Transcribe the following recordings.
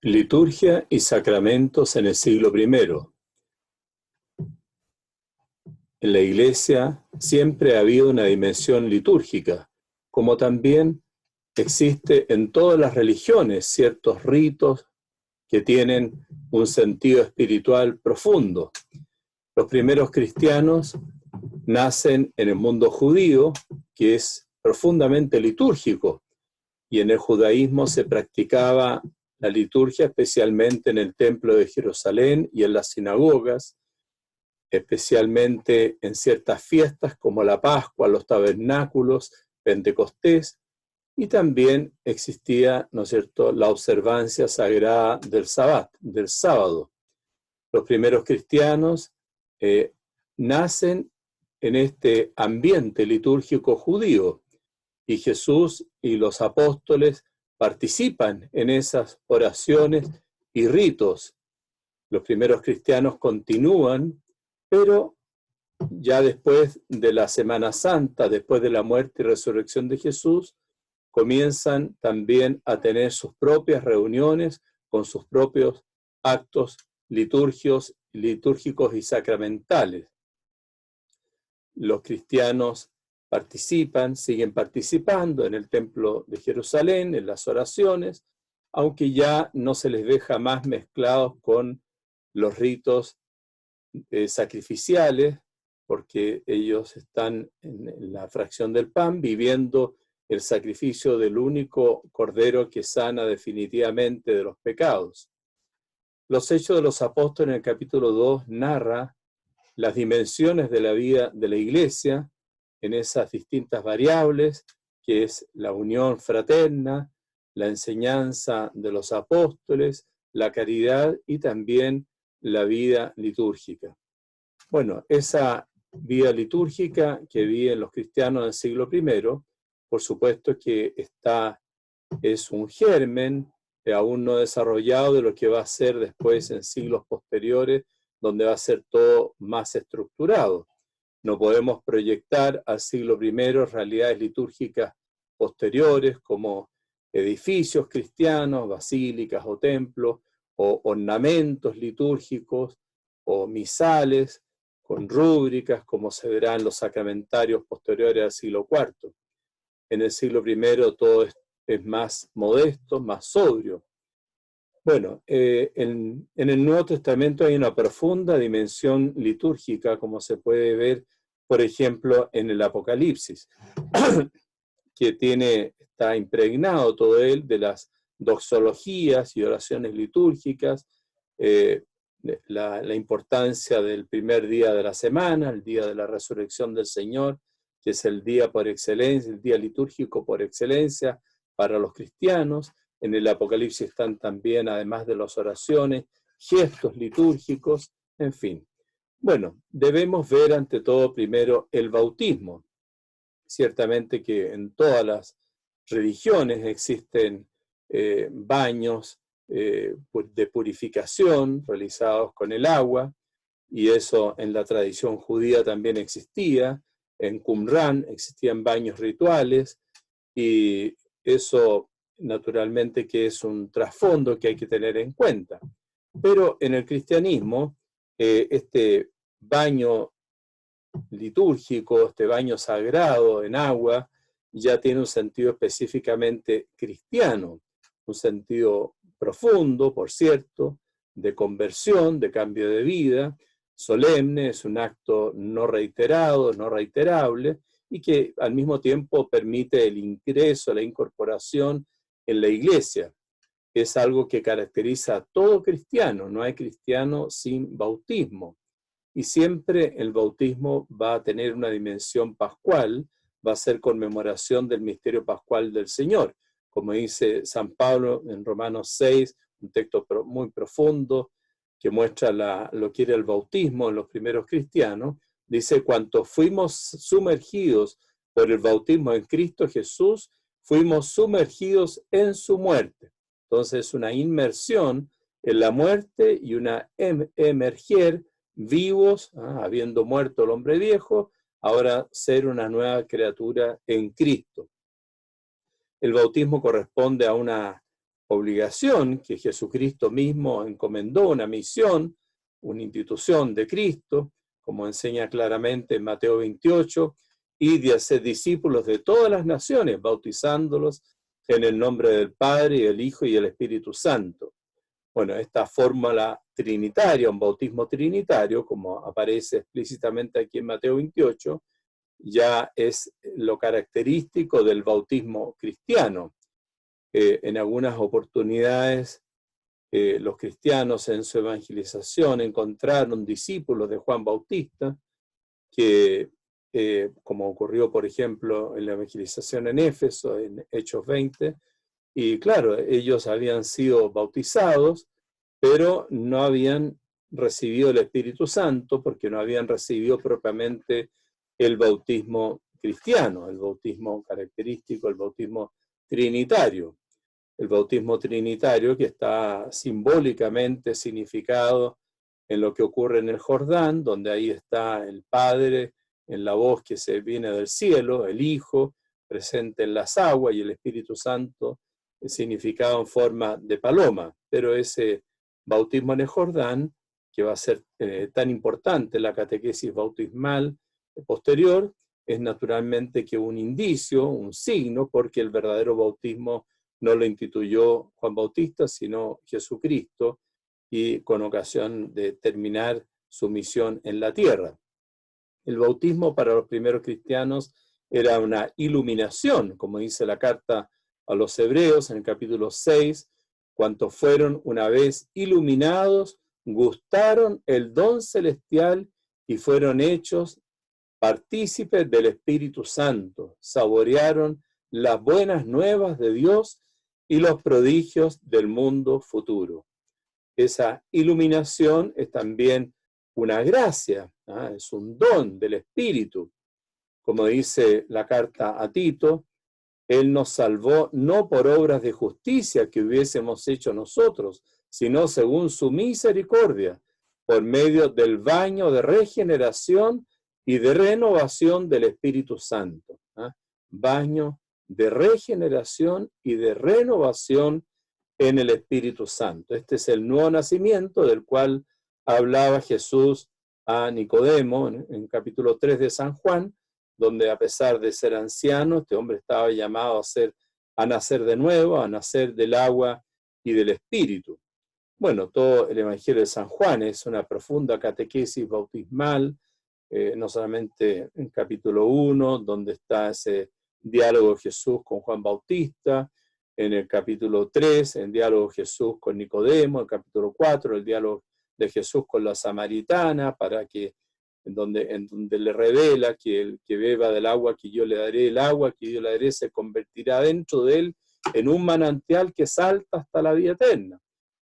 Liturgia y sacramentos en el siglo I. En la Iglesia siempre ha habido una dimensión litúrgica, como también existe en todas las religiones ciertos ritos que tienen un sentido espiritual profundo. Los primeros cristianos nacen en el mundo judío, que es profundamente litúrgico, y en el judaísmo se practicaba la liturgia especialmente en el templo de Jerusalén y en las sinagogas, especialmente en ciertas fiestas como la Pascua, los tabernáculos, Pentecostés, y también existía, ¿no es cierto?, la observancia sagrada del sábado. Los primeros cristianos nacen en este ambiente litúrgico judío, y Jesús y los apóstoles participan en esas oraciones y ritos. Los primeros cristianos continúan, pero ya después de la Semana Santa, después de la muerte y resurrección de Jesús, comienzan también a tener sus propias reuniones con sus propios actos litúrgicos y sacramentales. Los cristianos siguen participando en el templo de Jerusalén, en las oraciones, aunque ya no se les ve jamás mezclados con los ritos sacrificiales, porque ellos están en la fracción del pan, viviendo el sacrificio del único cordero que sana definitivamente de los pecados. Los Hechos de los Apóstoles en el capítulo 2 narra las dimensiones de la vida de la Iglesia en esas distintas variables, que es la unión fraterna, la enseñanza de los apóstoles, la caridad y también la vida litúrgica. Bueno, esa vida litúrgica que viven los cristianos del siglo I, por supuesto que es un germen aún no desarrollado de lo que va a ser después en siglos posteriores, donde va a ser todo más estructurado. No podemos proyectar al siglo I realidades litúrgicas posteriores como edificios cristianos, basílicas o templos, o ornamentos litúrgicos o misales con rúbricas, como se verá en los sacramentarios posteriores al siglo IV. En el siglo I todo es más modesto, más sobrio. Bueno, en el Nuevo Testamento hay una profunda dimensión litúrgica, como se puede ver, por ejemplo, en el Apocalipsis, que está impregnado todo él de las doxologías y oraciones litúrgicas, la importancia del primer día de la semana, el día de la resurrección del Señor, que es el día por excelencia, el día litúrgico por excelencia para los cristianos. En el Apocalipsis están también, además de las oraciones, gestos litúrgicos, en fin. Bueno, debemos ver ante todo primero el bautismo. Ciertamente que en todas las religiones existen baños de purificación realizados con el agua, y eso en la tradición judía también existía. En Qumran existían baños rituales, y eso naturalmente que es un trasfondo que hay que tener en cuenta. Pero en el cristianismo, este baño litúrgico, este baño sagrado en agua, ya tiene un sentido específicamente cristiano, un sentido profundo, por cierto, de conversión, de cambio de vida, solemne, es un acto no reiterado, no reiterable, y que al mismo tiempo permite el ingreso, la incorporación en la iglesia. Es algo que caracteriza a todo cristiano, no hay cristiano sin bautismo. Y siempre el bautismo va a tener una dimensión pascual, va a ser conmemoración del misterio pascual del Señor. Como dice San Pablo en Romanos 6, un texto muy profundo que muestra lo que era el bautismo en los primeros cristianos, dice: cuantos fuimos sumergidos por el bautismo en Cristo Jesús, fuimos sumergidos en su muerte. Entonces, una inmersión en la muerte y una emerger vivos, habiendo muerto el hombre viejo, ahora ser una nueva criatura en Cristo. El bautismo corresponde a una obligación que Jesucristo mismo encomendó, una misión, una institución de Cristo, como enseña claramente en Mateo 28, y de hacer discípulos de todas las naciones, bautizándolos en el nombre del Padre, y el Hijo y el Espíritu Santo. Bueno, esta fórmula trinitaria, un bautismo trinitario, como aparece explícitamente aquí en Mateo 28, ya es lo característico del bautismo cristiano. En algunas oportunidades, los cristianos en su evangelización encontraron discípulos de Juan Bautista, que, como ocurrió, por ejemplo, en la evangelización en Éfeso, en Hechos 20, y claro, ellos habían sido bautizados, pero no habían recibido el Espíritu Santo porque no habían recibido propiamente el bautismo cristiano, el bautismo característico, el bautismo trinitario. El bautismo trinitario que está simbólicamente significado en lo que ocurre en el Jordán, donde ahí está el Padre en la voz que se viene del cielo, el Hijo presente en las aguas y el Espíritu Santo significado en forma de paloma. Pero ese bautismo en el Jordán, que va a ser tan importante en la catequesis bautismal posterior, es naturalmente que un indicio, un signo, porque el verdadero bautismo no lo instituyó Juan Bautista, sino Jesucristo, y con ocasión de terminar su misión en la tierra. El bautismo para los primeros cristianos era una iluminación, como dice la carta a los Hebreos en el capítulo 6, cuantos fueron una vez iluminados, gustaron el don celestial y fueron hechos partícipes del Espíritu Santo, saborearon las buenas nuevas de Dios y los prodigios del mundo futuro. Esa iluminación es también una gracia, ¿eh? Es un don del Espíritu. Como dice la carta a Tito, Él nos salvó no por obras de justicia que hubiésemos hecho nosotros, sino según su misericordia, por medio del baño de regeneración y de renovación del Espíritu Santo. ¿Eh? Baño de regeneración y de renovación en el Espíritu Santo. Este es el nuevo nacimiento del cual hablaba Jesús a Nicodemo en capítulo 3 de San Juan, donde a pesar de ser anciano, este hombre estaba llamado a nacer de nuevo, a nacer del agua y del Espíritu. Bueno, todo el Evangelio de San Juan es una profunda catequesis bautismal, no solamente en capítulo 1, donde está ese diálogo de Jesús con Juan Bautista, en el capítulo 3, el diálogo de Jesús con Nicodemo, en el capítulo 4, el diálogo de Jesús con la samaritana, en donde le revela que el que beba del agua que yo le daré, el agua que yo le daré se convertirá dentro de él en un manantial que salta hasta la vida eterna.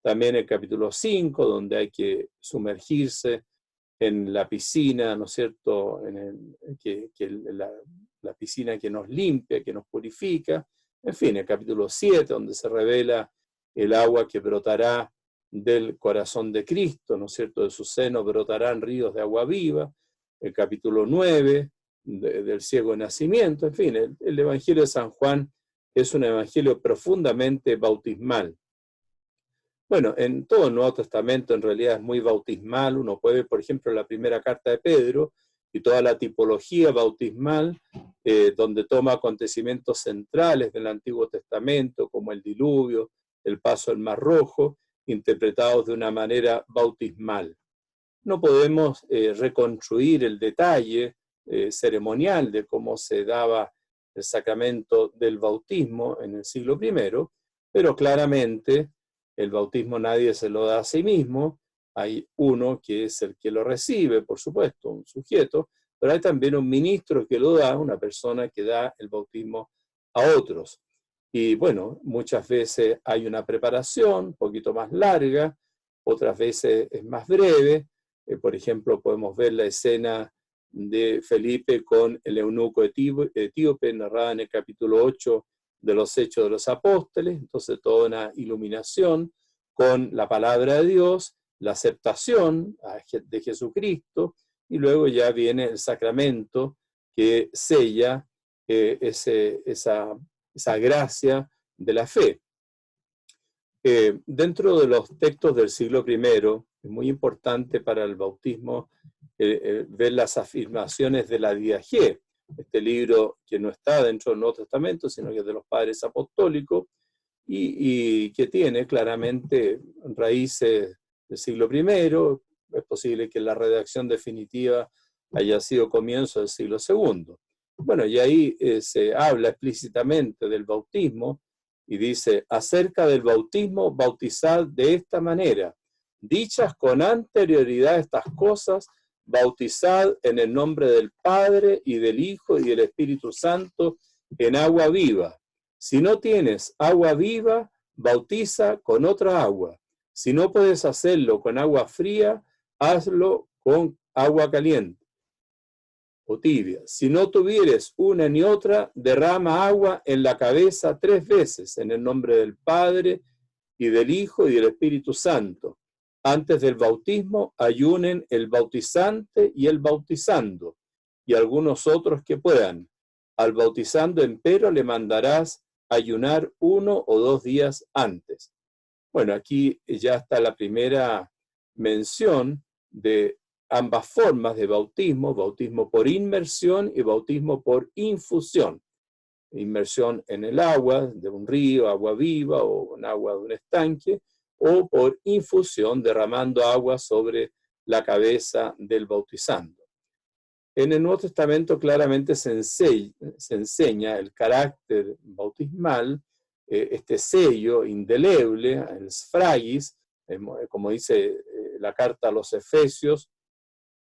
También el capítulo 5, donde hay que sumergirse en la piscina, ¿no es cierto?, la piscina que nos limpia, que nos purifica. En fin, el capítulo 7, donde se revela el agua que brotará del corazón de Cristo, ¿no es cierto?, de su seno brotarán ríos de agua viva. El capítulo 9, del ciego de nacimiento. En fin, el Evangelio de San Juan es un evangelio profundamente bautismal. Bueno, en todo el Nuevo Testamento en realidad es muy bautismal. Uno puede ver, por ejemplo, la primera carta de Pedro y toda la tipología bautismal, donde toma acontecimientos centrales del Antiguo Testamento, como el diluvio, el paso del Mar Rojo, interpretados de una manera bautismal. No podemos reconstruir el detalle ceremonial de cómo se daba el sacramento del bautismo en el siglo I, pero claramente el bautismo nadie se lo da a sí mismo. Hay uno que es el que lo recibe, por supuesto, un sujeto, pero hay también un ministro que lo da, una persona que da el bautismo a otros. Y bueno, muchas veces hay una preparación un poquito más larga, otras veces es más breve. Por ejemplo, podemos ver la escena de Felipe con el eunuco etíope, narrada en el capítulo 8 de los Hechos de los Apóstoles. Entonces, toda una iluminación con la palabra de Dios, la aceptación de Jesucristo, y luego ya viene el sacramento que sella esa gracia de la fe. Dentro de los textos del siglo I, es muy importante para el bautismo ver las afirmaciones de la Didaché, este libro que no está dentro del Nuevo Testamento, sino que es de los padres apostólicos, y que tiene claramente raíces del siglo I. Es posible que la redacción definitiva haya sido comienzo del siglo II. Bueno, y ahí se habla explícitamente del bautismo, y dice: acerca del bautismo, bautizad de esta manera, dichas con anterioridad a estas cosas, bautizad en el nombre del Padre y del Hijo y del Espíritu Santo en agua viva. Si no tienes agua viva, bautiza con otra agua. Si no puedes hacerlo con agua fría, hazlo con agua caliente o tibia. Si no tuvieres una ni otra, derrama agua en la cabeza 3 veces, en el nombre del Padre y del Hijo y del Espíritu Santo. Antes del bautismo, ayunen el bautizante y el bautizando, y algunos otros que puedan. Al bautizando, empero, le mandarás ayunar 1 o 2 días antes. Bueno, aquí ya está la primera mención de ambas formas de bautismo: bautismo por inmersión y bautismo por infusión. Inmersión en el agua de un río, agua viva, o en agua de un estanque, o por infusión, derramando agua sobre la cabeza del bautizando. En el Nuevo Testamento claramente se enseña el carácter bautismal, este sello indeleble, el sfragis, como dice la carta a los Efesios: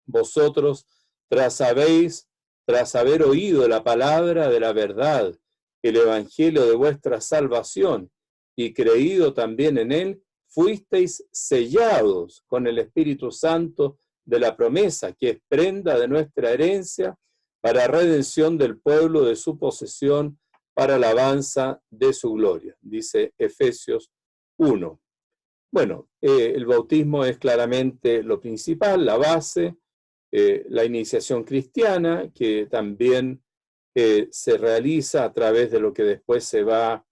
vosotros, tras haber oído la palabra de la verdad, el evangelio de vuestra salvación, y creído también en él, fuisteis sellados con el Espíritu Santo de la promesa, que es prenda de nuestra herencia, para redención del pueblo de su posesión, para alabanza de su gloria. Dice Efesios 1. Bueno, el bautismo es claramente lo principal, la base. La iniciación cristiana, que también se realiza a través de lo que después se va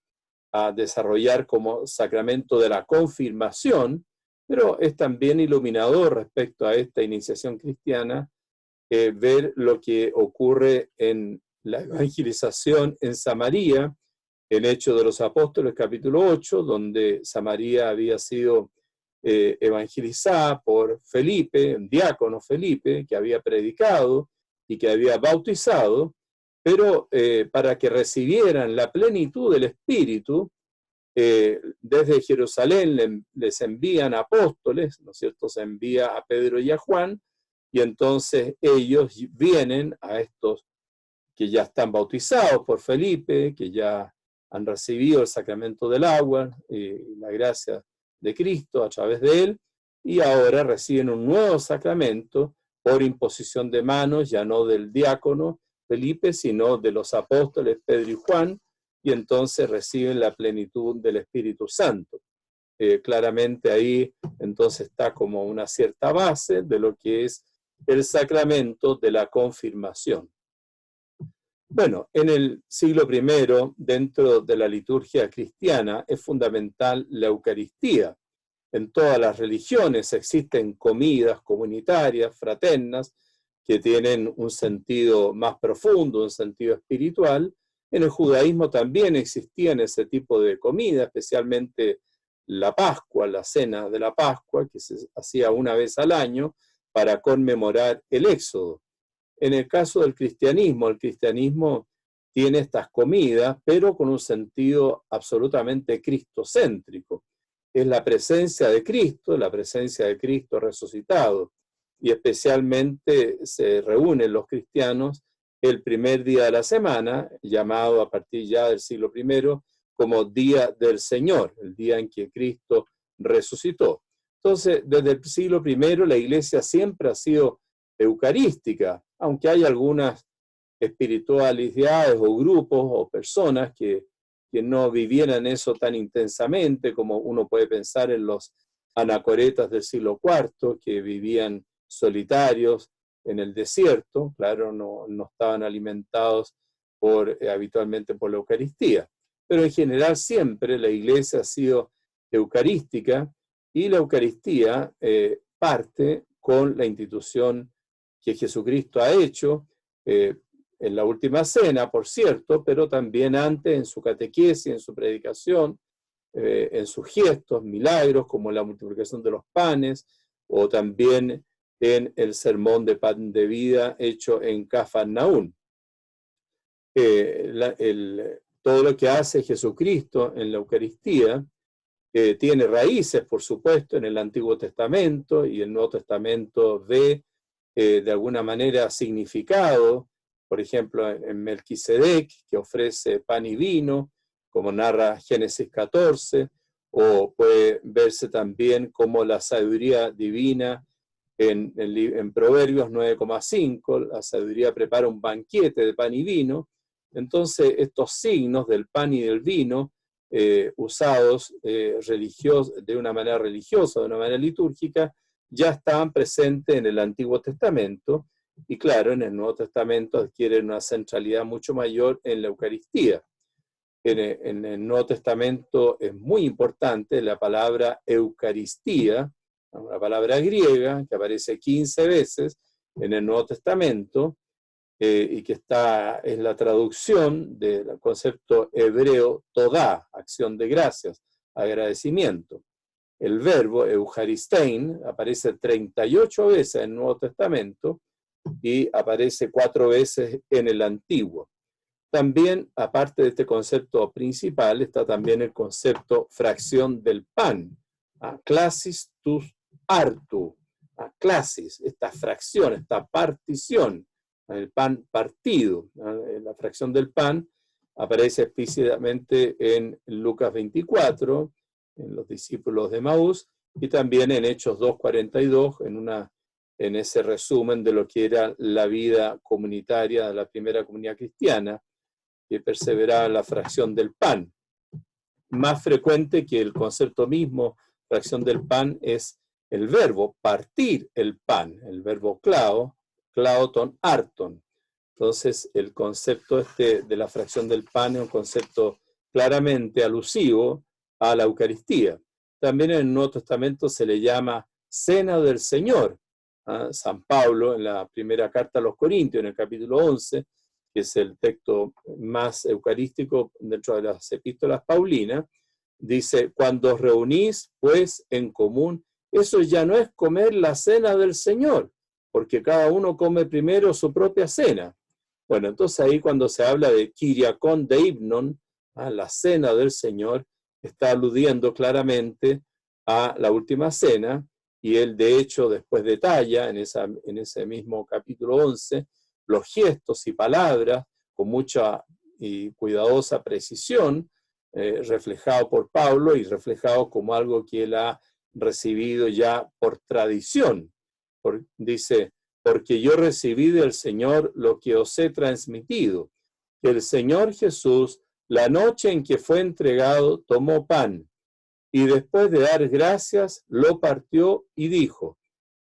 a desarrollar como sacramento de la confirmación, pero es también iluminador respecto a esta iniciación cristiana ver lo que ocurre en la evangelización en Samaria, en Hechos de los Apóstoles, capítulo 8, donde Samaria había sido evangelizada por Felipe, un diácono Felipe, que había predicado y que había bautizado, pero para que recibieran la plenitud del Espíritu, desde Jerusalén les envían apóstoles, ¿no es cierto? Se envía a Pedro y a Juan, y entonces ellos vienen a estos que ya están bautizados por Felipe, que ya han recibido el sacramento del agua, la gracia de Cristo a través de él, y ahora reciben un nuevo sacramento por imposición de manos, ya no del diácono Felipe, sino de los apóstoles Pedro y Juan, y entonces reciben la plenitud del Espíritu Santo. Claramente ahí entonces está como una cierta base de lo que es el sacramento de la confirmación. Bueno, en el siglo I, dentro de la liturgia cristiana, es fundamental la Eucaristía. En todas las religiones existen comidas comunitarias, fraternas, que tienen un sentido más profundo, un sentido espiritual. En el judaísmo también existían ese tipo de comida, especialmente la Pascua, la cena de la Pascua, que se hacía una vez al año para conmemorar el Éxodo. En el caso del cristianismo, el cristianismo tiene estas comidas, pero con un sentido absolutamente cristocéntrico. Es la presencia de Cristo resucitado, y especialmente se reúnen los cristianos el primer día de la semana, llamado a partir ya del siglo I como Día del Señor, el día en que Cristo resucitó. Entonces, desde el siglo I la Iglesia siempre ha sido eucarística, aunque hay algunas espiritualidades o grupos o personas que no vivieran eso tan intensamente, como uno puede pensar en los anacoretas del siglo IV, que vivían solitarios en el desierto. Claro, no estaban alimentados habitualmente por la Eucaristía, pero en general siempre la Iglesia ha sido eucarística, y la Eucaristía parte con la institución que Jesucristo ha hecho en la última cena, por cierto, pero también antes en su catequesis, en su predicación, en sus gestos, milagros, como la multiplicación de los panes, o también en el sermón de pan de vida hecho en Cafarnaún. Todo lo que hace Jesucristo en la Eucaristía tiene raíces, por supuesto, en el Antiguo Testamento, y el Nuevo Testamento ve de alguna manera significado, por ejemplo, en Melquisedec, que ofrece pan y vino, como narra Génesis 14, o puede verse también como la sabiduría divina en Proverbios 9,5, la sabiduría prepara un banquete de pan y vino. Entonces, estos signos del pan y del vino, usados de una manera religiosa, de una manera litúrgica, ya estaban presentes en el Antiguo Testamento, y claro, en el Nuevo Testamento adquieren una centralidad mucho mayor en la Eucaristía. En el Nuevo Testamento es muy importante la palabra Eucaristía, una palabra griega que aparece 15 veces en el Nuevo Testamento, y que es la traducción del concepto hebreo todá, acción de gracias, agradecimiento. El verbo eucharistein aparece 38 veces en el Nuevo Testamento y aparece 4 veces en el Antiguo. También, aparte de este concepto principal, está también el concepto fracción del pan, clasis tus artu, clasis, esta fracción, esta partición, el pan partido. La fracción del pan aparece explícitamente en Lucas 24, en los discípulos de Maús, y también en Hechos 2:42, en ese resumen de lo que era la vida comunitaria de la primera comunidad cristiana, que perseveraba en la fracción del pan. Más frecuente que el concepto mismo, fracción del pan, es el verbo partir el pan, el verbo clauton, arton. Entonces, el concepto de la fracción del pan es un concepto claramente alusivo a la Eucaristía. También en el Nuevo Testamento se le llama Cena del Señor. San Pablo, en la primera carta a los Corintios, en el capítulo 11, que es el texto más eucarístico dentro de las epístolas paulinas, dice: cuando os reunís, pues, en común, eso ya no es comer la cena del Señor, porque cada uno come primero su propia cena. Bueno, entonces ahí cuando se habla de Kyriakon deibnon, la cena del Señor, está aludiendo claramente a la última cena, y él de hecho después detalla en ese mismo capítulo 11 los gestos y palabras con mucha y cuidadosa precisión, reflejado por Pablo y reflejado como algo que él ha recibido ya por tradición. Dice: porque yo recibí del Señor lo que os he transmitido, que el Señor Jesús, la noche en que fue entregado, tomó pan, y después de dar gracias, lo partió y dijo: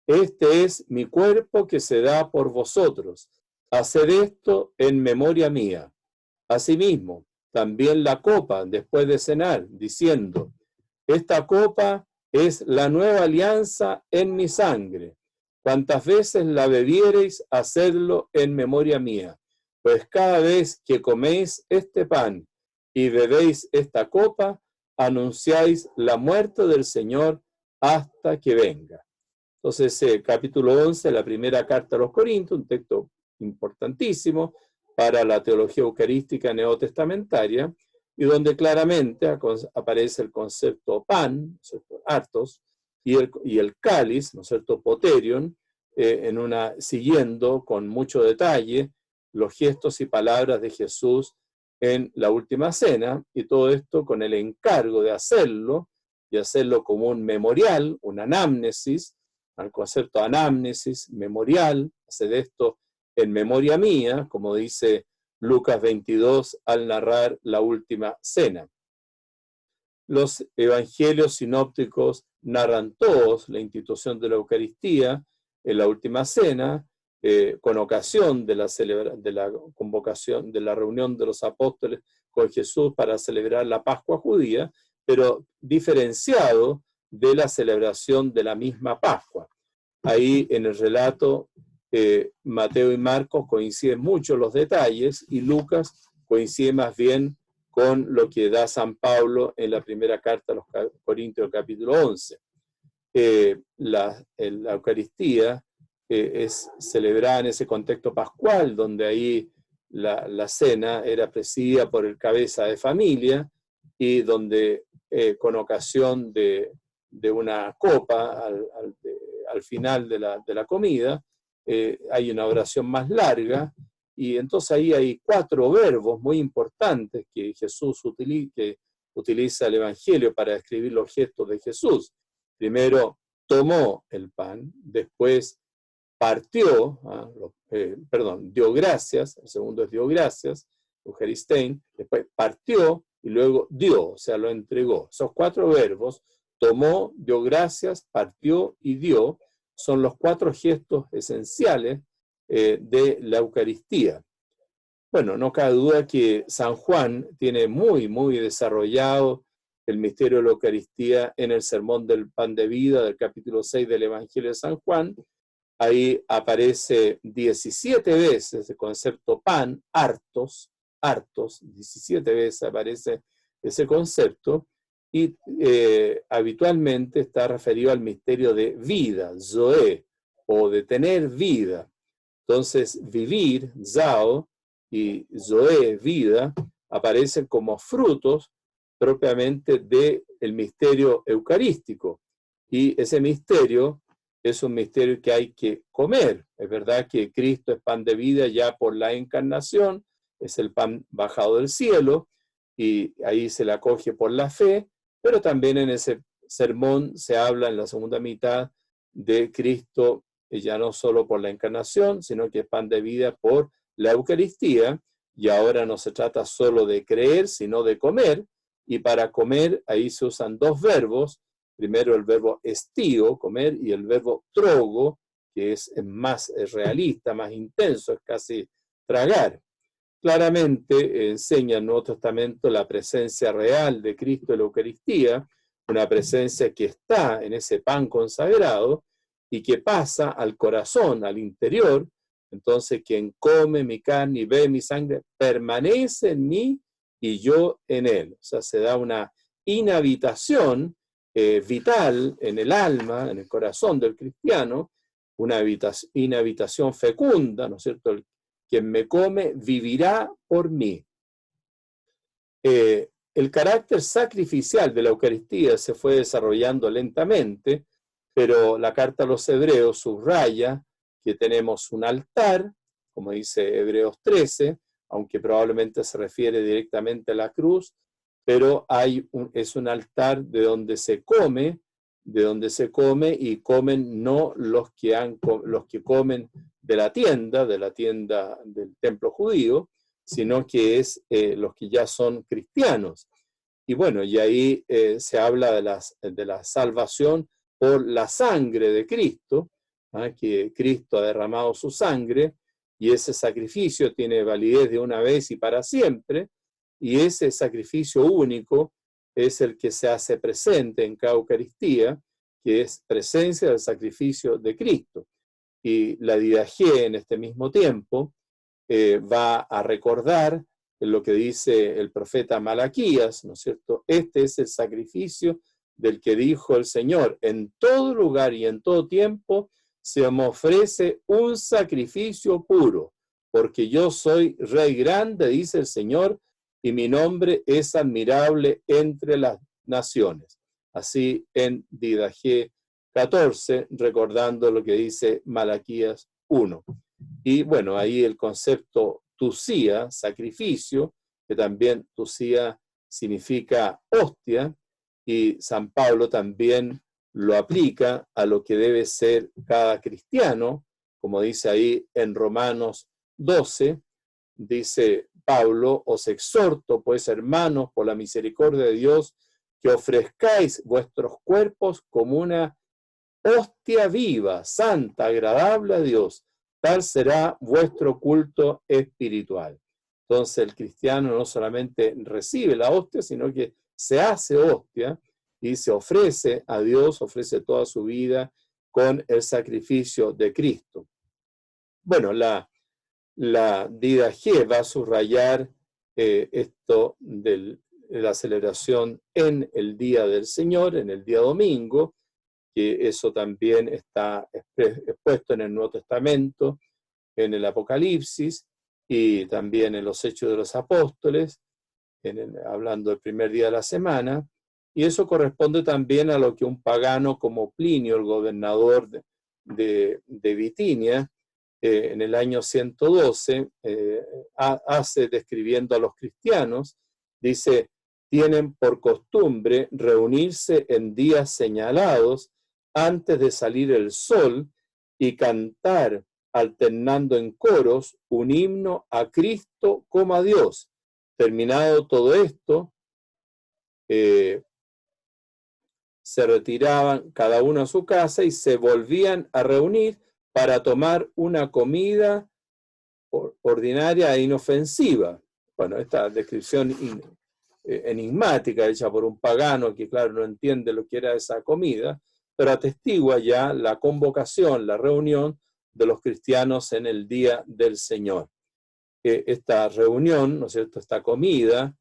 este es mi cuerpo que se da por vosotros. Haced esto en memoria mía. Asimismo, también la copa después de cenar, diciendo: esta copa es la nueva alianza en mi sangre. Cuantas veces la bebiereis, hacedlo en memoria mía. Pues cada vez que coméis este pan y bebéis esta copa, anunciáis la muerte del Señor hasta que venga. Entonces, capítulo 11, la primera carta a los Corintios, un texto importantísimo para la teología eucarística neotestamentaria, y donde claramente aparece el concepto pan, ¿no es cierto?, artos, y el cáliz, ¿no es cierto?, poterion, siguiendo con mucho detalle los gestos y palabras de Jesús en la última cena, y todo esto con el encargo de hacerlo, y hacerlo como un memorial, una anamnesis, al concepto anamnesis, memorial, hacer esto en memoria mía, como dice Lucas 22 al narrar la última cena. Los evangelios sinópticos narran todos la institución de la Eucaristía en la última cena, con ocasión de la convocación, de la reunión de los apóstoles con Jesús para celebrar la Pascua judía, pero diferenciado de la celebración de la misma Pascua. Ahí en el relato, Mateo y Marcos coinciden mucho los detalles y Lucas coincide más bien con lo que da San Pablo en la primera carta a los Corintios, capítulo 11. La Eucaristía es celebrada en ese contexto pascual, donde ahí la cena era presidida por el cabeza de familia y donde con ocasión de una copa al final de la comida, hay una oración más larga, y entonces ahí hay 4 verbos muy importantes que Jesús utiliza el Evangelio para describir los gestos de Jesús. Primero, tomó el pan, después partió, dio gracias, el segundo es dio gracias, Eucharistein, después partió y luego dio, o sea, lo entregó. Esos 4 verbos, tomó, dio gracias, partió y dio, son los 4 gestos esenciales de la Eucaristía. Bueno, no cabe duda que San Juan tiene muy, muy desarrollado el misterio de la Eucaristía en el Sermón del Pan de Vida del capítulo 6 del Evangelio de San Juan. Ahí aparece 17 veces el concepto pan, hartos, 17 veces aparece ese concepto, y habitualmente está referido al misterio de vida, zoe, o de tener vida. Entonces, vivir, zao, y zoe, vida, aparecen como frutos propiamente del misterio eucarístico. Y ese misterio es un misterio que hay que comer. Es verdad que Cristo es pan de vida ya por la encarnación, es el pan bajado del cielo, y ahí se le acoge por la fe, pero también en ese sermón se habla en la segunda mitad de Cristo, ya no solo por la encarnación, sino que es pan de vida por la Eucaristía, y ahora no se trata solo de creer, sino de comer, y para comer ahí se usan 2 verbos, primero el verbo estío, comer, y el verbo trogo, que es más realista, más intenso, es casi tragar. Claramente enseña el Nuevo Testamento la presencia real de Cristo en la Eucaristía, una presencia que está en ese pan consagrado y que pasa al corazón, al interior. Entonces, quien come mi carne y bebe mi sangre permanece en mí y yo en él. O sea, se da una inhabitación vital en el alma, en el corazón del cristiano, una inhabitación fecunda, ¿no es cierto? Quien me come vivirá por mí. El carácter sacrificial de la Eucaristía se fue desarrollando lentamente, pero la carta a los Hebreos subraya que tenemos un altar, como dice Hebreos 13, aunque probablemente se refiere directamente a la cruz, pero es un altar de donde se come y comen no los que comen de la tienda del templo judío, sino que es los que ya son cristianos. Y bueno, y ahí se habla de la salvación por la sangre de Cristo, que Cristo ha derramado su sangre, y ese sacrificio tiene validez de una vez y para siempre, y ese sacrificio único es el que se hace presente en cada Eucaristía, que es presencia del sacrificio de Cristo. Y la Didaché en este mismo tiempo va a recordar lo que dice el profeta Malaquías, ¿no es cierto? Este es el sacrificio del que dijo el Señor: en todo lugar y en todo tiempo se me ofrece un sacrificio puro, porque yo soy Rey grande, dice el Señor, y mi nombre es admirable entre las naciones. Así en Didaché 14, recordando lo que dice Malaquías 1. Y bueno, ahí el concepto tusía, sacrificio, que también tusía significa hostia, y San Pablo también lo aplica a lo que debe ser cada cristiano, como dice ahí en Romanos 12, dice Pablo: os exhorto, pues, hermanos, por la misericordia de Dios, que ofrezcáis vuestros cuerpos como una hostia viva, santa, agradable a Dios. Tal será vuestro culto espiritual. Entonces el cristiano no solamente recibe la hostia, sino que se hace hostia y se ofrece a Dios, ofrece toda su vida con el sacrificio de Cristo. Bueno, la Didache va a subrayar esto de la celebración en el Día del Señor, en el día domingo, que eso también está expuesto en el Nuevo Testamento, en el Apocalipsis y también en los Hechos de los Apóstoles, hablando del primer día de la semana, y eso corresponde también a lo que un pagano como Plinio, el gobernador de Bitinia, en el año 112, hace describiendo a los cristianos, dice, tienen por costumbre reunirse en días señalados antes de salir el sol y cantar, alternando en coros, un himno a Cristo como a Dios. Terminado todo esto, se retiraban cada uno a su casa y se volvían a reunir para tomar una comida ordinaria e inofensiva. Bueno, esta descripción enigmática hecha por un pagano que, claro, no entiende lo que era esa comida, pero atestigua ya la convocación, la reunión de los cristianos en el Día del Señor. Esta reunión, ¿no es cierto?, esta comida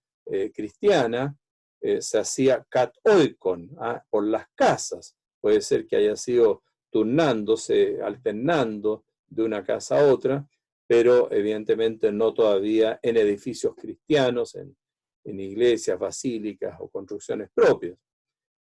cristiana, se hacía kat oikon, por las casas. Puede ser que haya sido turnándose, alternando de una casa a otra, pero evidentemente no todavía en edificios cristianos, en iglesias, basílicas o construcciones propias.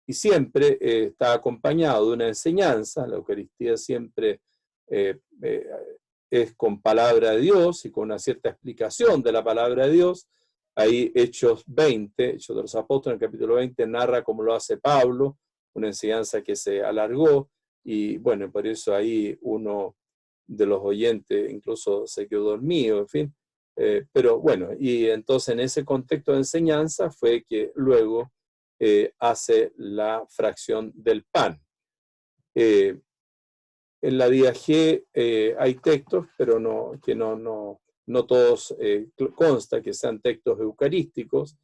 Y siempre está acompañado de una enseñanza. La Eucaristía siempre es con palabra de Dios y con una cierta explicación de la palabra de Dios. Ahí Hechos 20, Hechos de los Apóstoles, en el capítulo 20, narra cómo lo hace Pablo, una enseñanza que se alargó, y bueno, por eso ahí uno de los oyentes incluso se quedó dormido, en fin. Pero bueno, y entonces en ese contexto de enseñanza fue que luego hace la fracción del pan. En la Didache hay textos, pero que no todos consta que sean textos eucarísticos,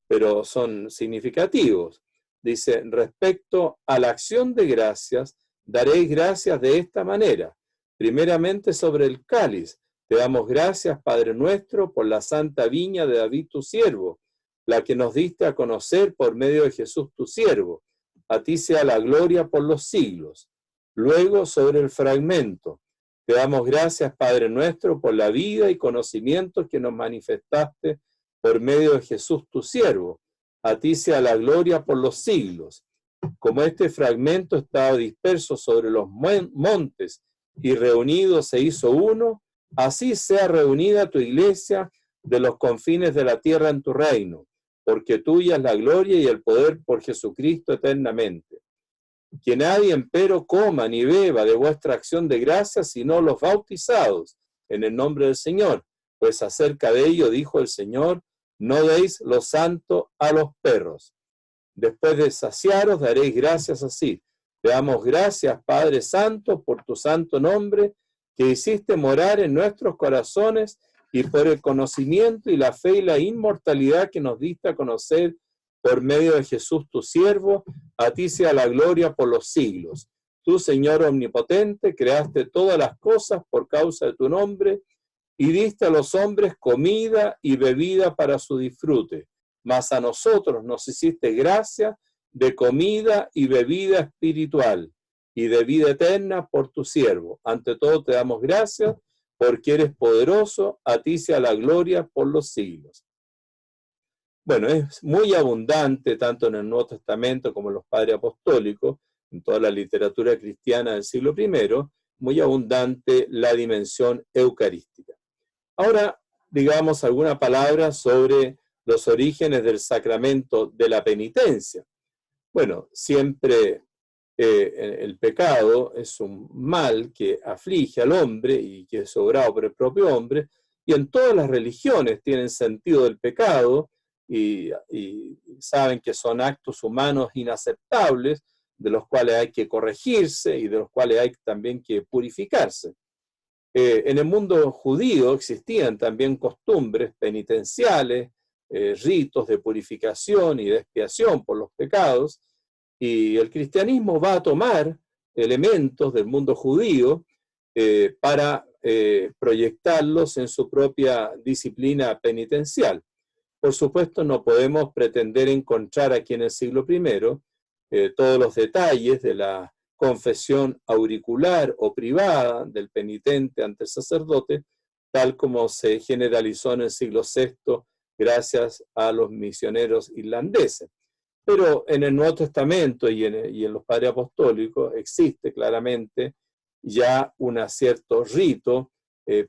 pero son significativos. Dice, respecto a la acción de gracias, daréis gracias de esta manera. Primeramente sobre el cáliz. Te damos gracias, Padre nuestro, por la santa viña de David tu siervo, la que nos diste a conocer por medio de Jesús tu siervo. A ti sea la gloria por los siglos. Luego sobre el fragmento. Te damos gracias, Padre nuestro, por la vida y conocimientos que nos manifestaste por medio de Jesús tu siervo. A ti sea la gloria por los siglos. Como este fragmento estaba disperso sobre los montes y reunido se hizo uno, así sea reunida tu iglesia de los confines de la tierra en tu reino, porque tuya es la gloria y el poder por Jesucristo eternamente. Que nadie empero coma ni beba de vuestra acción de gracias, sino los bautizados en el nombre del Señor, pues acerca de ello dijo el Señor, no deis lo santo a los perros. Después de saciaros daréis gracias así. Te damos gracias, Padre Santo, por tu santo nombre, que hiciste morar en nuestros corazones y por el conocimiento y la fe y la inmortalidad que nos diste a conocer por medio de Jesús tu siervo. A ti sea la gloria por los siglos. Tú, Señor omnipotente, creaste todas las cosas por causa de tu nombre y diste a los hombres comida y bebida para su disfrute. Mas a nosotros nos hiciste gracia de comida y bebida espiritual y de vida eterna por tu siervo. Ante todo te damos gracias porque eres poderoso, a ti sea la gloria por los siglos. Bueno, es muy abundante tanto en el Nuevo Testamento como en los Padres Apostólicos, en toda la literatura cristiana del siglo I, muy abundante la dimensión eucarística. Ahora, digamos alguna palabra sobre los orígenes del sacramento de la penitencia. Bueno, siempre el pecado es un mal que aflige al hombre y que es obrado por el propio hombre, y en todas las religiones tienen sentido del pecado y saben que son actos humanos inaceptables, de los cuales hay que corregirse y de los cuales hay también que purificarse. En el mundo judío existían también costumbres penitenciales ritos de purificación y de expiación por los pecados, y el cristianismo va a tomar elementos del mundo judío para proyectarlos en su propia disciplina penitencial. Por supuesto, no podemos pretender encontrar aquí en el siglo I todos los detalles de la confesión auricular o privada del penitente ante el sacerdote, tal como se generalizó en el siglo VI gracias a los misioneros irlandeses. Pero en el Nuevo Testamento y en los padres apostólicos existe claramente ya un cierto rito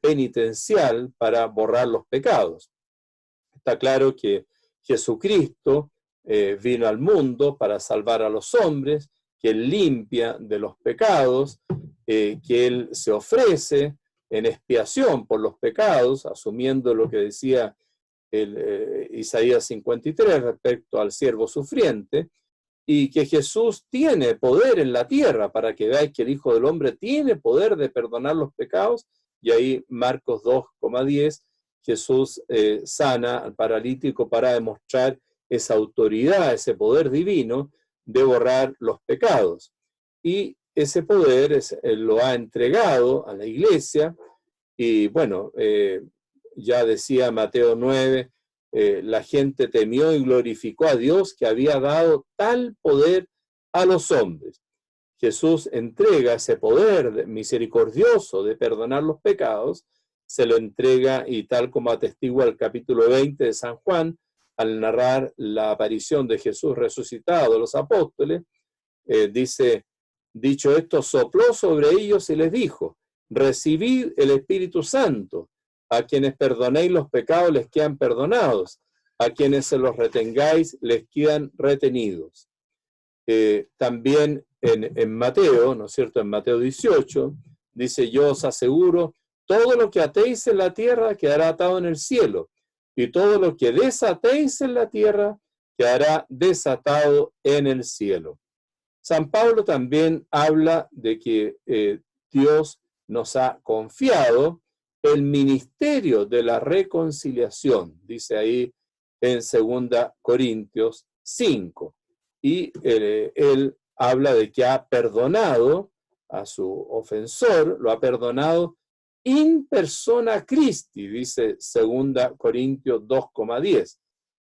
penitencial para borrar los pecados. Está claro que Jesucristo vino al mundo para salvar a los hombres, que Él limpia de los pecados, que Él se ofrece en expiación por los pecados, asumiendo lo que decía Isaías 53 respecto al siervo sufriente, y que Jesús tiene poder en la tierra, para que veáis que el Hijo del Hombre tiene poder de perdonar los pecados, y ahí Marcos 2,10, Jesús sana al paralítico para demostrar esa autoridad, ese poder divino de borrar los pecados. Y ese poder lo ha entregado a la iglesia, y bueno, ya decía Mateo 9, la gente temió y glorificó a Dios que había dado tal poder a los hombres. Jesús entrega ese poder misericordioso de perdonar los pecados, se lo entrega, y tal como atestigua el capítulo 20 de San Juan, al narrar la aparición de Jesús resucitado a los apóstoles, dice, dicho esto, sopló sobre ellos y les dijo, recibid el Espíritu Santo, a quienes perdonéis los pecados les quedan perdonados, a quienes se los retengáis les quedan retenidos. También en Mateo, ¿no es cierto?, en Mateo 18, dice, yo os aseguro, todo lo que atéis en la tierra quedará atado en el cielo, y todo lo que desatéis en la tierra quedará desatado en el cielo. San Pablo también habla de que Dios nos ha confiado el ministerio de la reconciliación, dice ahí en 2 Corintios 5. Y él habla de que ha perdonado a su ofensor, lo ha perdonado in persona Christi, dice 2 Corintios 2,10.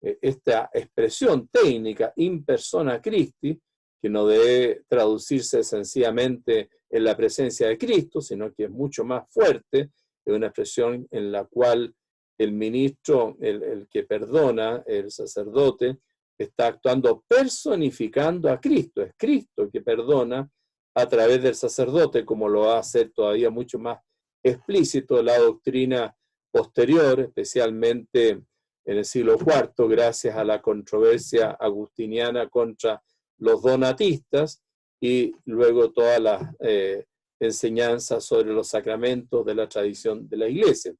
Esta expresión técnica, in persona Christi, que no debe traducirse sencillamente en la presencia de Cristo, sino que es mucho más fuerte, es una expresión en la cual el ministro, el que perdona, el sacerdote, está actuando personificando a Cristo. Es Cristo que perdona a través del sacerdote, como lo va a hacer todavía mucho más explícito la doctrina posterior, especialmente en el siglo IV, gracias a la controversia agustiniana contra los donatistas, y luego todas las enseñanzas sobre los sacramentos de la tradición de la Iglesia.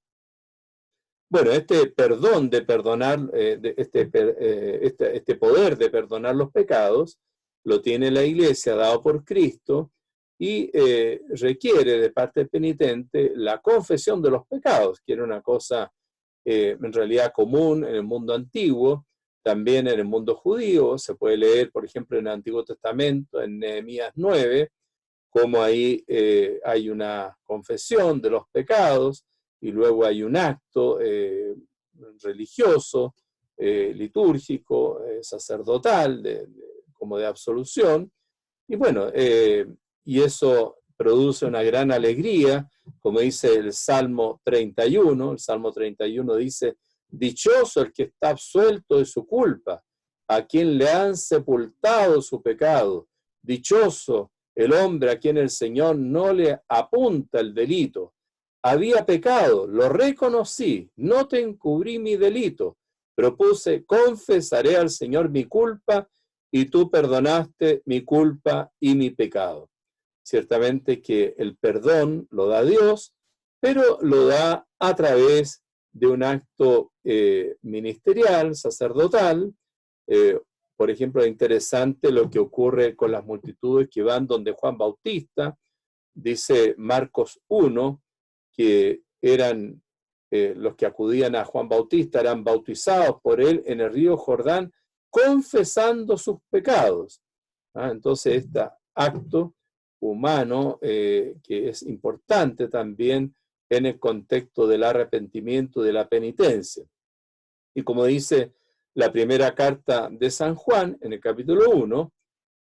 Bueno, este perdón de perdonar, este poder de perdonar los pecados, lo tiene la Iglesia dado por Cristo, y requiere de parte del penitente la confesión de los pecados, que era una cosa en realidad común en el mundo antiguo, también en el mundo judío. Se puede leer, por ejemplo, en el Antiguo Testamento, en Nehemías 9, como ahí hay una confesión de los pecados, y luego hay un acto religioso, litúrgico, sacerdotal, como de absolución, y bueno, y eso produce una gran alegría, como dice el Salmo 31. El Salmo 31 dice, dichoso el que está absuelto de su culpa, a quien le han sepultado su pecado, dichoso el hombre a quien el Señor no le apunta el delito. Había pecado, lo reconocí, no te encubrí mi delito, propuse, confesaré al Señor mi culpa, y tú perdonaste mi culpa y mi pecado. Ciertamente que el perdón lo da Dios, pero lo da a través de un acto ministerial, sacerdotal. Por ejemplo, es interesante lo que ocurre con las multitudes que van donde Juan Bautista. Dice Marcos 1, que eran los que acudían a Juan Bautista eran bautizados por él en el río Jordán, confesando sus pecados. Entonces, este acto humano que es importante también en el contexto del arrepentimiento, de la penitencia. Y como dice la primera carta de San Juan, en el capítulo 1,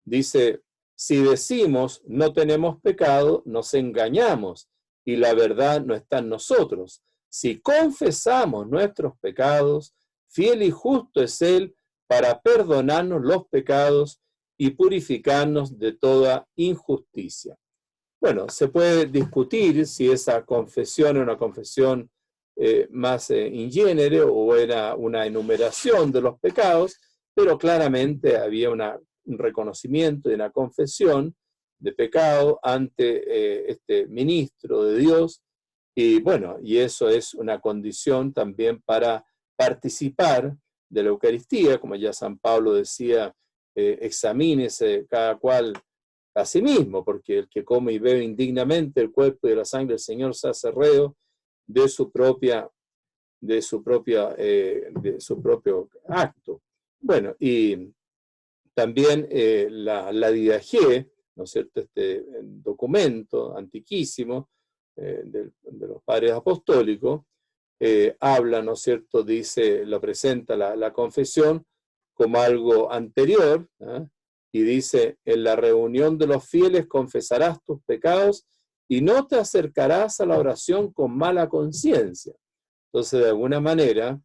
dice: si decimos no tenemos pecado, nos engañamos y la verdad no está en nosotros. Si confesamos nuestros pecados, fiel y justo es Él para perdonarnos los pecados y purificarnos de toda injusticia. Bueno, se puede discutir si esa confesión era una confesión más in genere o era una enumeración de los pecados, pero claramente había un reconocimiento y una confesión de pecado ante este ministro de Dios, y bueno, y eso es una condición también para participar de la Eucaristía, como ya San Pablo decía, examínese cada cual a sí mismo, porque el que come y bebe indignamente el cuerpo y la sangre del Señor se hace reo de su propio acto. Bueno, y también la Didaché, ¿no es cierto?, este documento antiquísimo de los padres apostólicos, habla, ¿no es cierto?, dice, lo presenta la confesión como algo anterior, y dice: en la reunión de los fieles confesarás tus pecados y no te acercarás a la oración con mala conciencia. Entonces, de alguna manera,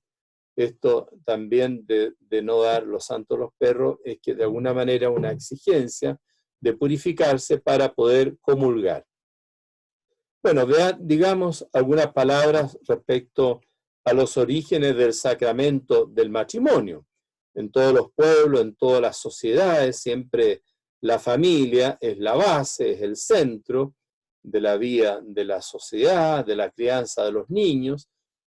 esto también de no dar los santos a los perros es que de alguna manera una exigencia de purificarse para poder comulgar. Bueno, digamos algunas palabras respecto a los orígenes del sacramento del matrimonio. En todos los pueblos, en todas las sociedades, siempre la familia es la base, es el centro de la vida de la sociedad, de la crianza de los niños,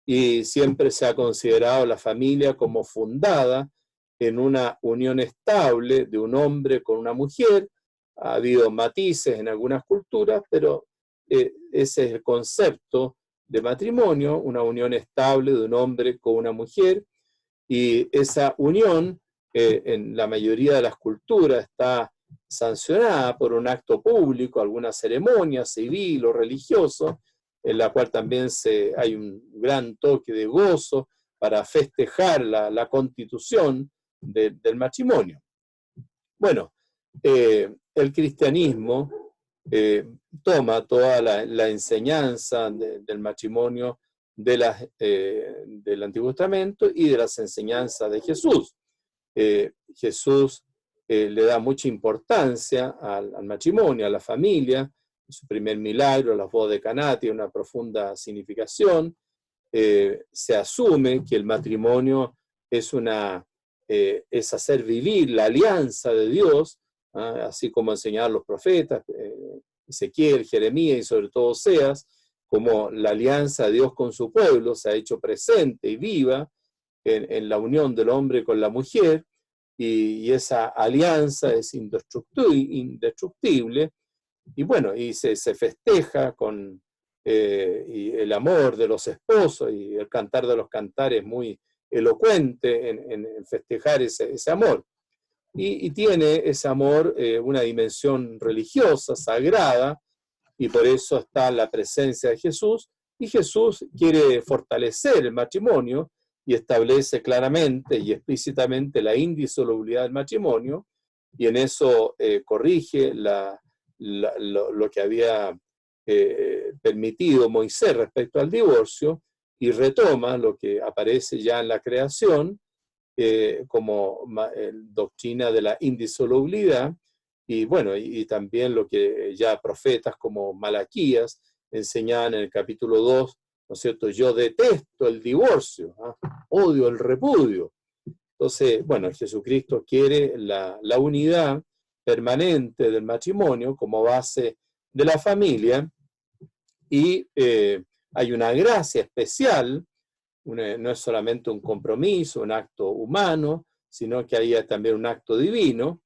y siempre se ha considerado la familia como fundada en una unión estable de un hombre con una mujer. Ha habido matices en algunas culturas, pero ese es el concepto de matrimonio, una unión estable de un hombre con una mujer, y esa unión en la mayoría de las culturas está sancionada por un acto público, alguna ceremonia civil o religioso, en la cual también hay un gran toque de gozo para festejar la constitución del matrimonio. Bueno, el cristianismo toma toda la enseñanza del matrimonio del Antiguo Testamento y de las enseñanzas de Jesús. Jesús le da mucha importancia al matrimonio, a la familia. Su primer milagro, las bodas de Caná, tiene una profunda significación. Se asume que el matrimonio es hacer vivir la alianza de Dios, así como enseñaron los profetas, Ezequiel, Jeremías y sobre todo Oseas, como la alianza de Dios con su pueblo se ha hecho presente y viva en la unión del hombre con la mujer, y esa alianza es indestructible, y bueno, y se festeja con y el amor de los esposos, y el cantar de los cantares muy elocuente en festejar ese amor. Y tiene ese amor una dimensión religiosa, sagrada, y por eso está la presencia de Jesús, y Jesús quiere fortalecer el matrimonio y establece claramente y explícitamente la indisolubilidad del matrimonio, y en eso corrige lo que había permitido Moisés respecto al divorcio, y retoma lo que aparece ya en la creación como doctrina de la indisolubilidad, y bueno, y también lo que ya profetas como Malaquías enseñaban en el capítulo 2, ¿no es cierto? Yo detesto el divorcio, odio el repudio. Entonces, bueno, Jesucristo quiere la unidad permanente del matrimonio como base de la familia, y hay una gracia especial. No es solamente un compromiso, un acto humano, sino que hay también un acto divino,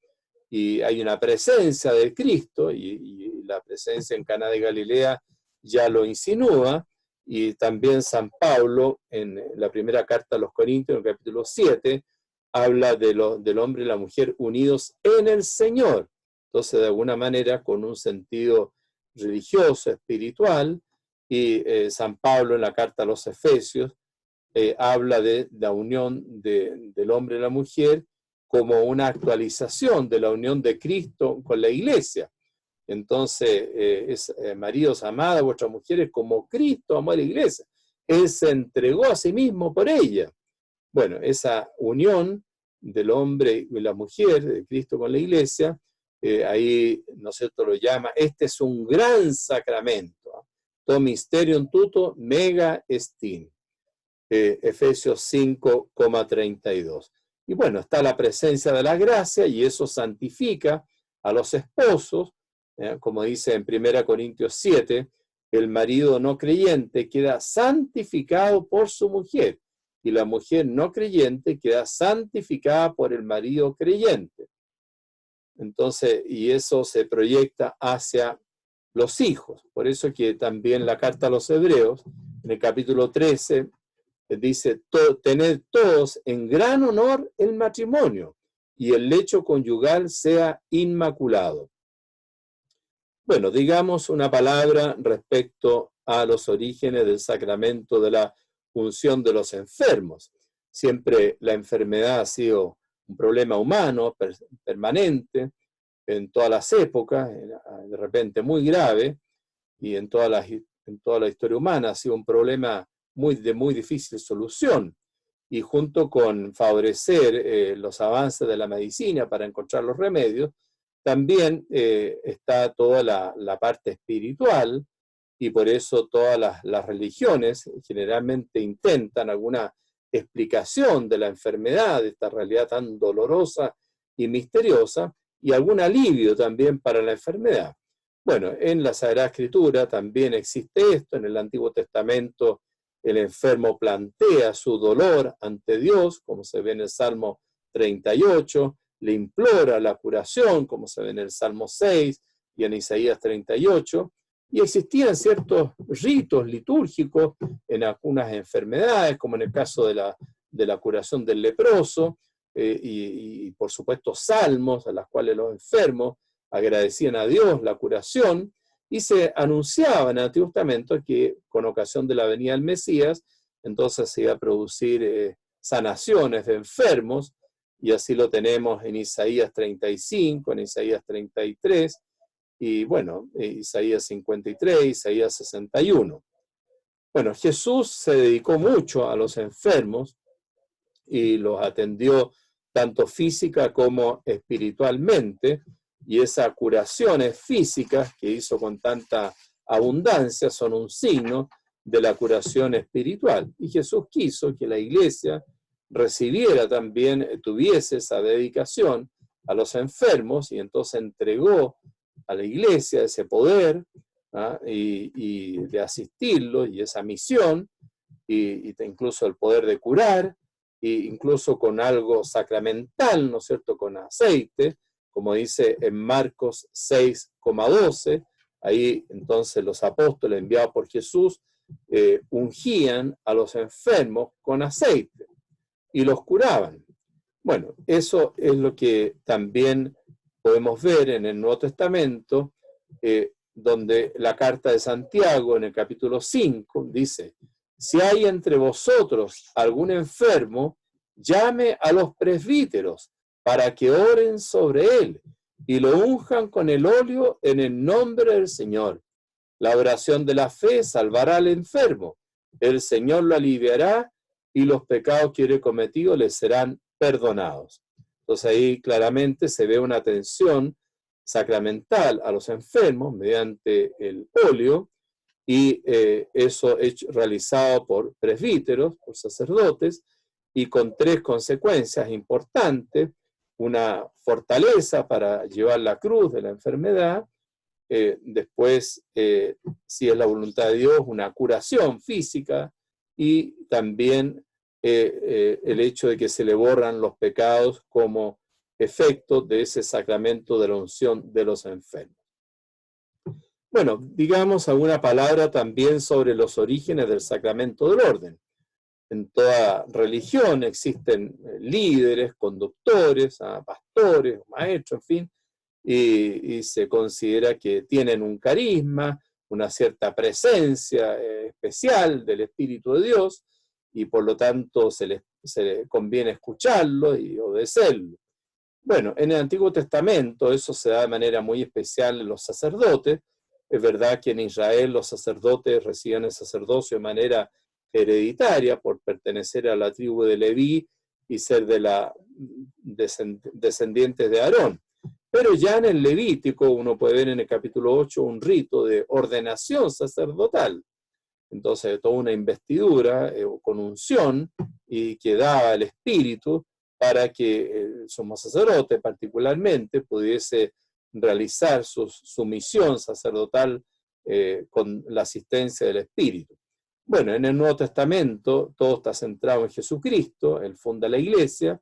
y hay una presencia de Cristo, y la presencia en Caná de Galilea ya lo insinúa, Y también San Pablo, en la primera carta a los Corintios, en el capítulo 7, habla del hombre y la mujer unidos en el Señor. Entonces, de alguna manera, con un sentido religioso, espiritual, y San Pablo en la carta a los Efesios habla de la unión del hombre y la mujer como una actualización de la unión de Cristo con la iglesia. Entonces, maridos, amad a vuestras mujeres como Cristo amó a la iglesia. Él se entregó a sí mismo por ella. Bueno, esa unión del hombre y la mujer, de Cristo con la iglesia, ahí, ¿no es cierto?, lo llama, este es un gran sacramento. To mysterium tuto mega estin. Efesios 5,32. Y bueno, está la presencia de la gracia y eso santifica a los esposos, como dice en 1 Corintios 7, el marido no creyente queda santificado por su mujer y la mujer no creyente queda santificada por el marido creyente. Entonces, y eso se proyecta hacia los hijos. Por eso que también la carta a los Hebreos, en el capítulo 13, dice, tened todos en gran honor el matrimonio y el lecho conyugal sea inmaculado. Bueno, digamos una palabra respecto a los orígenes del sacramento de la unción de los enfermos. Siempre la enfermedad ha sido un problema humano permanente en todas las épocas, de repente muy grave, y en toda la historia humana ha sido un problema de muy difícil solución. Y junto con favorecer los avances de la medicina para encontrar los remedios, también está toda la parte espiritual, y por eso todas las religiones generalmente intentan alguna explicación de la enfermedad, de esta realidad tan dolorosa y misteriosa, y algún alivio también para la enfermedad. Bueno, en la Sagrada Escritura también existe esto. En el Antiguo Testamento el enfermo plantea su dolor ante Dios, como se ve en el Salmo 38, le implora la curación, como se ve en el Salmo 6 y en Isaías 38, y existían ciertos ritos litúrgicos en algunas enfermedades, como en el caso de la curación del leproso, y por supuesto salmos a las cuales los enfermos agradecían a Dios la curación, y se anunciaba en el Antiguo Testamento que con ocasión de la venida del Mesías, entonces se iba a producir sanaciones de enfermos, y así lo tenemos en Isaías 35, en Isaías 33, y bueno, Isaías 53, Isaías 61. Bueno, Jesús se dedicó mucho a los enfermos y los atendió tanto física como espiritualmente, y esas curaciones físicas que hizo con tanta abundancia son un signo de la curación espiritual. Y Jesús quiso que la iglesia recibiera también, tuviese esa dedicación a los enfermos, y entonces entregó a la iglesia ese poder y de asistirlos, y esa misión, y incluso el poder de curar, e incluso con algo sacramental, ¿no es cierto?, con aceite, como dice en Marcos 6,12, ahí entonces los apóstoles enviados por Jesús ungían a los enfermos con aceite y los curaban. Bueno, eso es lo que también podemos ver en el Nuevo Testamento, donde la carta de Santiago en el capítulo 5 dice, si hay entre vosotros algún enfermo, llame a los presbíteros para que oren sobre él y lo unjan con el óleo en el nombre del Señor. La oración de la fe salvará al enfermo. El Señor lo aliviará y los pecados que hubiere cometido le serán perdonados. Entonces ahí claramente se ve una atención sacramental a los enfermos mediante el óleo, y eso es realizado por presbíteros, por sacerdotes, y con tres consecuencias importantes: una fortaleza para llevar la cruz de la enfermedad, después, si es la voluntad de Dios, una curación física, y también el hecho de que se le borran los pecados como efecto de ese sacramento de la unción de los enfermos. Bueno, digamos alguna palabra también sobre los orígenes del sacramento del orden. En toda religión existen líderes, conductores, pastores, maestros, en fin, y se considera que tienen un carisma, una cierta presencia especial del Espíritu de Dios, y por lo tanto se les conviene escucharlo y obedecerlo. Bueno, en el Antiguo Testamento eso se da de manera muy especial en los sacerdotes. Es verdad que en Israel los sacerdotes recibían el sacerdocio de manera hereditaria por pertenecer a la tribu de Leví y ser de la descendientes de Aarón. Pero ya en el Levítico uno puede ver en el capítulo 8 un rito de ordenación sacerdotal. Entonces, toda una investidura con unción y que daba el Espíritu para que el sumo sacerdote particularmente pudiese realizar su misión sacerdotal con la asistencia del Espíritu. Bueno, en el Nuevo Testamento todo está centrado en Jesucristo. Él funda la iglesia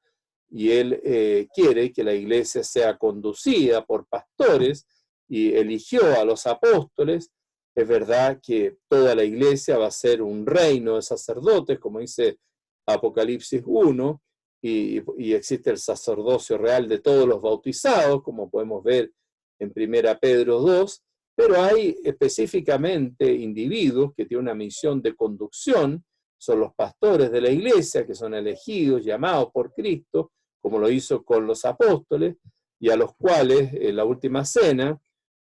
y él quiere que la iglesia sea conducida por pastores y eligió a los apóstoles. Es verdad que toda la iglesia va a ser un reino de sacerdotes, como dice Apocalipsis 1, y existe el sacerdocio real de todos los bautizados, como podemos ver en 1 Pedro 2, pero hay específicamente individuos que tienen una misión de conducción, son los pastores de la iglesia, que son elegidos, llamados por Cristo, como lo hizo con los apóstoles, y a los cuales en la última cena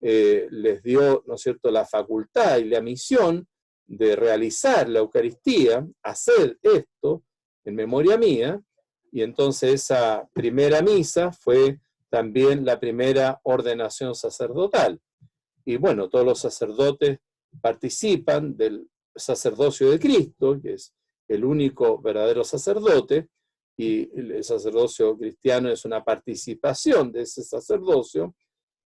les dio, ¿no es cierto?, la facultad y la misión de realizar la Eucaristía, hacer esto en memoria mía, y entonces esa primera misa fue también la primera ordenación sacerdotal. Y bueno, todos los sacerdotes participan del sacerdocio de Cristo, que es el único verdadero sacerdote, y el sacerdocio cristiano es una participación de ese sacerdocio,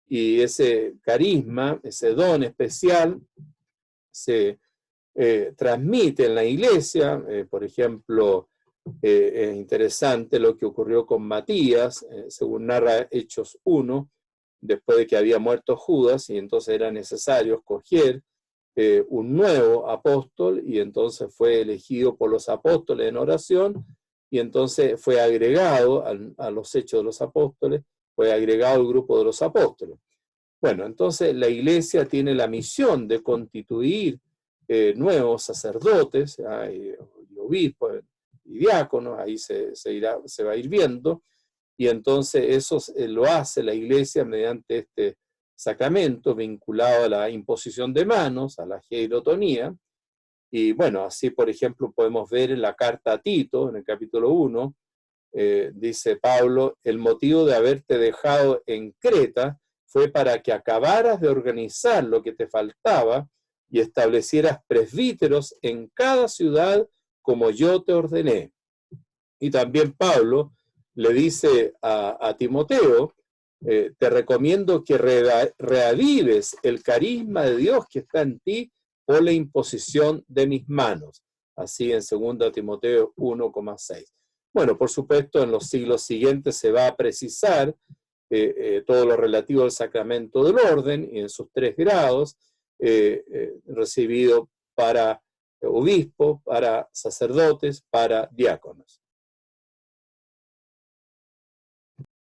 y ese carisma, ese don especial, se transmite en la iglesia. Por ejemplo, es interesante lo que ocurrió con Matías, según narra Hechos 1, después de que había muerto Judas, y entonces era necesario escoger un nuevo apóstol, y entonces fue elegido por los apóstoles en oración, y entonces fue agregado a los Hechos de los Apóstoles, fue agregado al grupo de los apóstoles. Bueno, entonces la iglesia tiene la misión de constituir nuevos sacerdotes, y obispos y diáconos, ahí se va a ir viendo, y entonces eso lo hace la iglesia mediante este sacramento vinculado a la imposición de manos, a la hierotonía. Y bueno, así por ejemplo podemos ver en la carta a Tito, en el capítulo 1, dice Pablo: el motivo de haberte dejado en Creta fue para que acabaras de organizar lo que te faltaba y establecieras presbíteros en cada ciudad como yo te ordené. Y también Pablo le dice a Timoteo: te recomiendo que reavives el carisma de Dios que está en ti por la imposición de mis manos. Así en 2 Timoteo 1,6. Bueno, por supuesto, en los siglos siguientes se va a precisar todo lo relativo al sacramento del orden y en sus 3 grados, recibido para obispos, para sacerdotes, para diáconos.